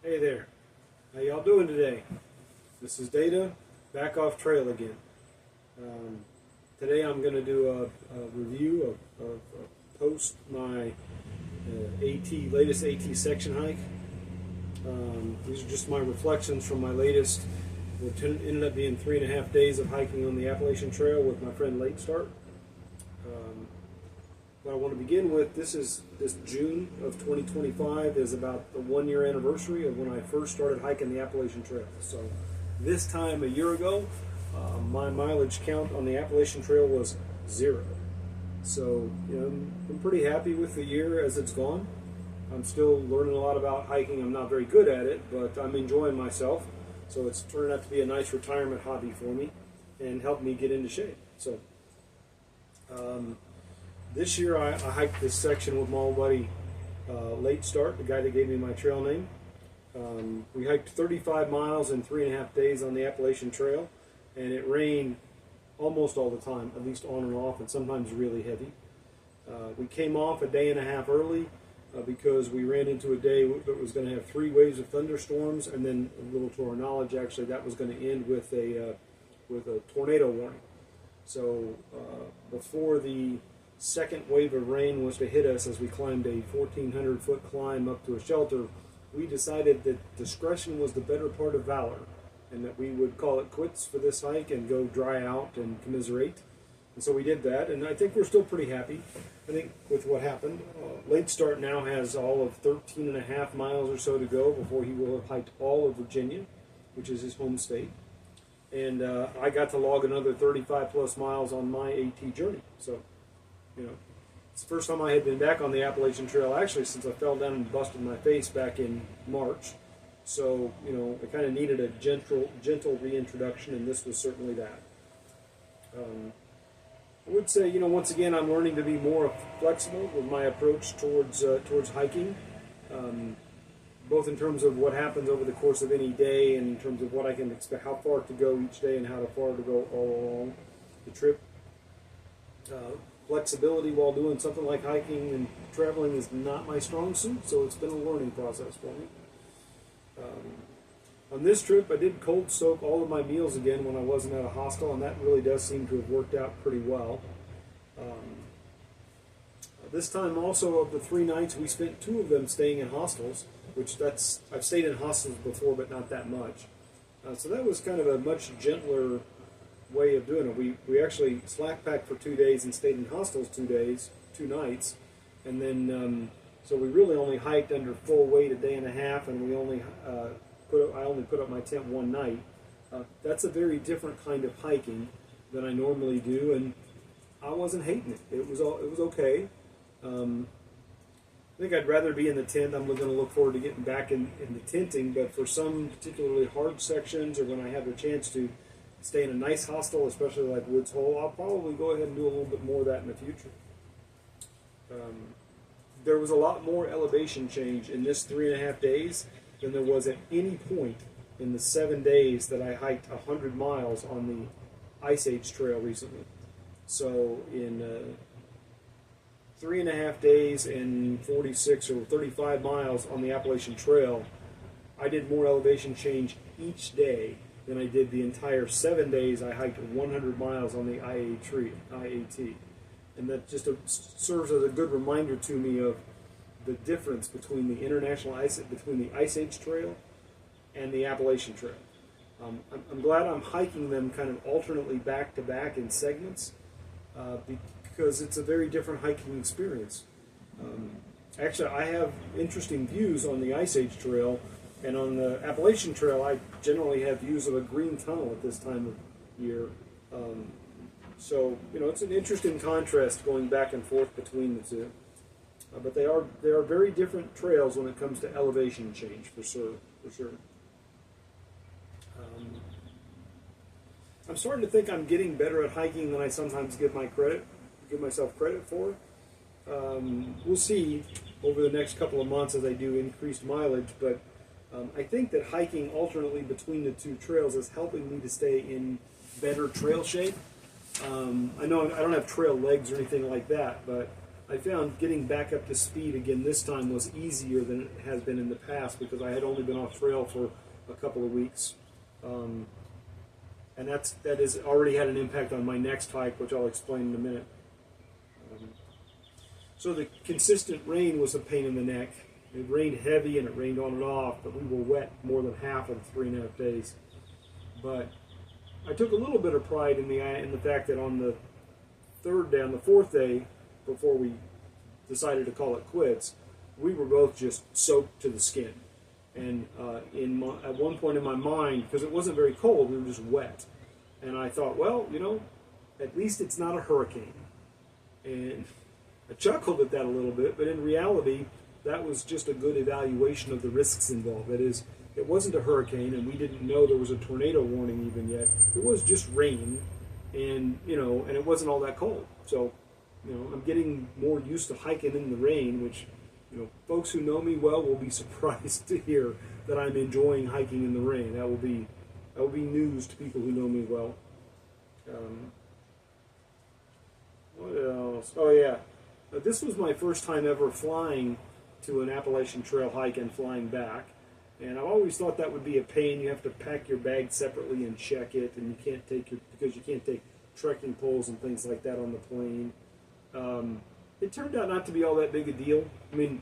Hey there, how y'all doing today? This is Data, back off trail again. Today I'm going to do a review of post my latest AT section hike. These are just my reflections from my latest, what ended up being 3.5 days of hiking on the Appalachian Trail with my friend Late Start. What I want to begin with, this June of 2025 is about the 1-year anniversary of when I first started hiking the Appalachian Trail. So this time a year ago, my mileage count on the Appalachian Trail was 0. So I'm pretty happy with the year as it's gone. I'm still learning a lot about hiking. I'm not very good at it, but I'm enjoying myself. So it's turned out to be a nice retirement hobby for me and helped me get into shape. So this year I hiked this section with my old buddy Late Start, the guy that gave me my trail name. We hiked 35 miles in 3.5 days on the Appalachian Trail, and it rained almost all the time, at least on and off, and sometimes really heavy. We came off a day and a half early because we ran into a day that was going to have 3 waves of thunderstorms, and then, a little to our knowledge, actually, that was going to end with a tornado warning. So before the second wave of rain was to hit us as we climbed a 1,400-foot climb up to a shelter, we decided that discretion was the better part of valor, and that we would call it quits for this hike and go dry out and commiserate. And so we did that, and I think we're still pretty happy, I think, with what happened. Late Start now has all of 13.5 miles or so to go before he will have hiked all of Virginia, which is his home state. And I got to log another 35 plus miles on my AT journey. So, it's the first time I had been back on the Appalachian Trail, actually, since I fell down and busted my face back in March. So, I kind of needed a gentle reintroduction, and this was certainly that. I would say, once again, I'm learning to be more flexible with my approach towards hiking, both in terms of what happens over the course of any day, and in terms of what I can expect, how far to go each day, and how far to go all along the trip. Flexibility while doing something like hiking and traveling is not my strong suit, so it's been a learning process for me. On this trip, I did cold soak all of my meals again when I wasn't at a hostel, and that really does seem to have worked out pretty well. This time also, of the 3 nights, we spent 2 of them staying in hostels, I've stayed in hostels before, but not that much. So that was kind of a much gentler way of doing it. We actually slack packed for 2 days and stayed in hostels 2 nights, and then so we really only hiked under full weight a day and a half, and I only put up my tent 1 night. That's a very different kind of hiking than I normally do, and I wasn't hating it. It was okay. I think I'd rather be in the tent. I'm going to look forward to getting back in the tenting, but for some particularly hard sections, or when I have the chance to stay in a nice hostel, especially like Woods Hole, I'll probably go ahead and do a little bit more of that in the future. There was a lot more elevation change in this 3.5 days than there was at any point in the 7 days that I hiked 100 miles on the Ice Age Trail recently. So in 3.5 days and 46 or 35 miles on the Appalachian Trail, I did more elevation change each day than I did the entire 7 days I hiked 100 miles on the IAT. And that just serves as a good reminder to me of the difference between the Ice Age Trail and the Appalachian Trail. I'm glad I'm hiking them kind of alternately back to back in segments, because it's a very different hiking experience. Actually, I have interesting views on the Ice Age Trail, and on the Appalachian Trail, I generally have views of a green tunnel at this time of year. So, it's an interesting contrast going back and forth between the two. But they are very different trails when it comes to elevation change, for sure. I'm starting to think I'm getting better at hiking than I sometimes give myself credit for. We'll see over the next couple of months as I do increased mileage, but I think that hiking alternately between the 2 trails is helping me to stay in better trail shape. I know I don't have trail legs or anything like that, but I found getting back up to speed again this time was easier than it has been in the past because I had only been off trail for a couple of weeks. And that has already had an impact on my next hike, which I'll explain in a minute. So the consistent rain was a pain in the neck. It rained heavy and it rained on and off, but we were wet more than half of the 3.5 days. But I took a little bit of pride in the fact that on the fourth day, before we decided to call it quits, we were both just soaked to the skin. And at one point in my mind, because it wasn't very cold, we were just wet. And I thought, well, at least it's not a hurricane. And I chuckled at that a little bit, but in reality, that was just a good evaluation of the risks involved. That is, it wasn't a hurricane, and we didn't know there was a tornado warning even yet. It was just rain, and it wasn't all that cold. So, I'm getting more used to hiking in the rain, which, folks who know me well will be surprised to hear that I'm enjoying hiking in the rain. That will be news to people who know me well. What else? Oh yeah, this was my first time ever flying to an Appalachian Trail hike and flying back. And I've always thought that would be a pain. You have to pack your bag separately and check it, and because you can't take trekking poles and things like that on the plane. It turned out not to be all that big a deal. I mean,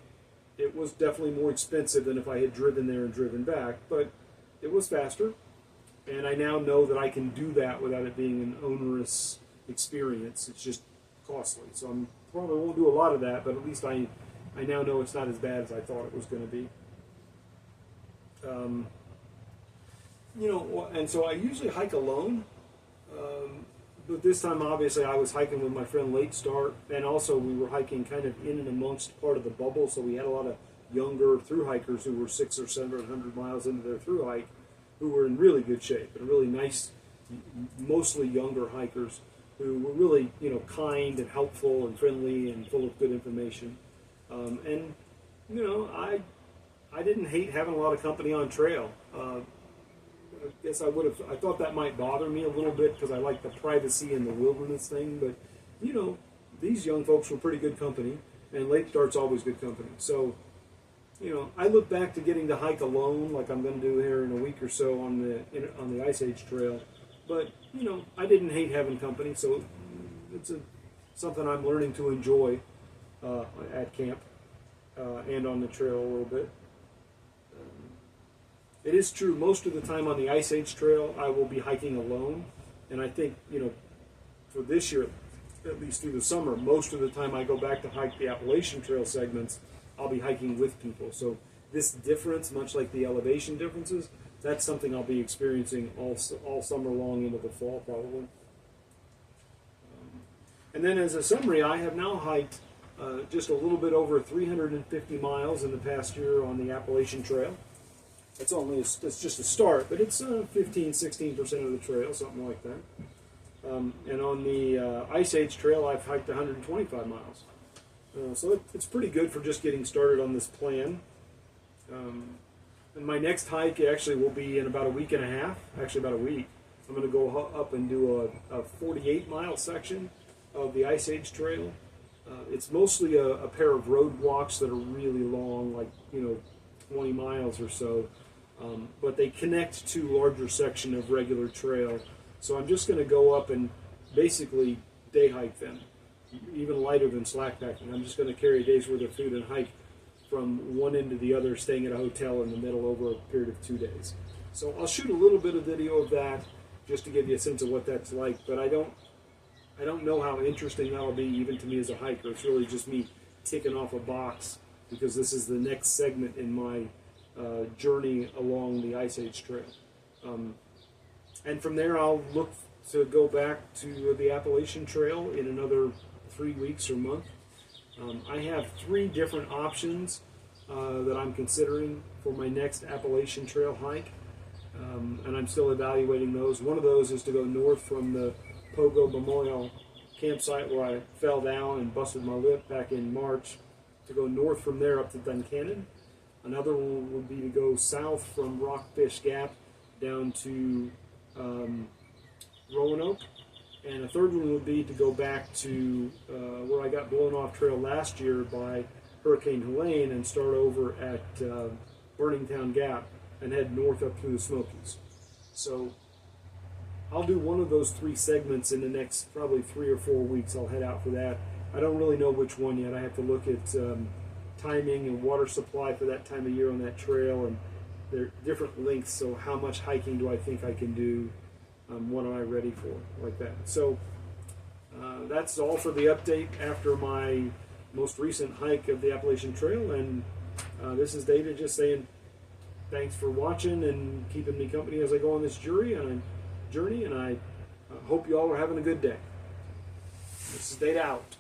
it was definitely more expensive than if I had driven there and driven back, but it was faster. And I now know that I can do that without it being an onerous experience. It's just costly. So I probably won't do a lot of that, but at least I now know it's not as bad as I thought it was going to be. And so I usually hike alone. But this time, obviously, I was hiking with my friend Late Start, and also we were hiking kind of in and amongst part of the bubble, so we had a lot of younger thru hikers who were 600 or 700 miles into their thru hike, who were in really good shape, and really nice, mostly younger hikers who were really, kind and helpful and friendly and full of good information. I didn't hate having a lot of company on trail. I guess I thought that might bother me a little bit because I like the privacy and the wilderness thing, but these young folks were pretty good company, and Late Start's always good company. So, I look back to getting to hike alone, like I'm going to do here in a week or so on the Ice Age Trail. But I didn't hate having company, so it's something I'm learning to enjoy at camp and on the trail a little bit. It is true, most of the time on the Ice Age Trail, I will be hiking alone. And I think, for this year, at least through the summer, most of the time I go back to hike the Appalachian Trail segments, I'll be hiking with people. So this difference, much like the elevation differences, that's something I'll be experiencing all summer long into the fall, probably. And then as a summary, I have now hiked just a little bit over 350 miles in the past year on the Appalachian Trail. It's just a start, but it's 15-16% of the trail, something like that. And on the Ice Age Trail, I've hiked 125 miles. So it's pretty good for just getting started on this plan. And my next hike actually will be in about a week and a half, actually about a week. I'm going to go up and do a 48-mile section of the Ice Age Trail. It's mostly a pair of roadblocks that are really long, like 20 miles or so. But they connect to larger section of regular trail. So I'm just going to go up and basically day hike them, even lighter than slack packing. I'm just going to carry a day's worth of food and hike from one end to the other, staying at a hotel in the middle over a period of 2 days. So I'll shoot a little bit of video of that just to give you a sense of what that's like, but I don't know how interesting that'll be even to me as a hiker. It's really just me ticking off a box because this is the next segment in my journey along the Ice Age Trail. And from there I'll look to go back to the Appalachian Trail in another 3 weeks or month. I have 3 different options that I'm considering for my next Appalachian Trail hike, and I'm still evaluating those. One of those is to go north from the Pogo Memorial campsite where I fell down and busted my lip back in March, to go north from there up to Duncannon. Another one would be to go south from Rockfish Gap down to Roanoke, And a third one would be to go back to where I got blown off trail last year by Hurricane Helene and start over at Burning Town Gap and head north up through the Smokies. So I'll do one of those 3 segments in the next probably 3 or 4 weeks. I'll head out for that. I don't really know which one yet. I have to look at timing and water supply for that time of year on that trail, and they're different lengths, so how much hiking do I think I can do? What am I ready for, like that. So that's all for the update after my most recent hike of the Appalachian Trail, and this is David just saying thanks for watching and keeping me company as I go on this journey, and I hope you all are having a good day. This is Data out.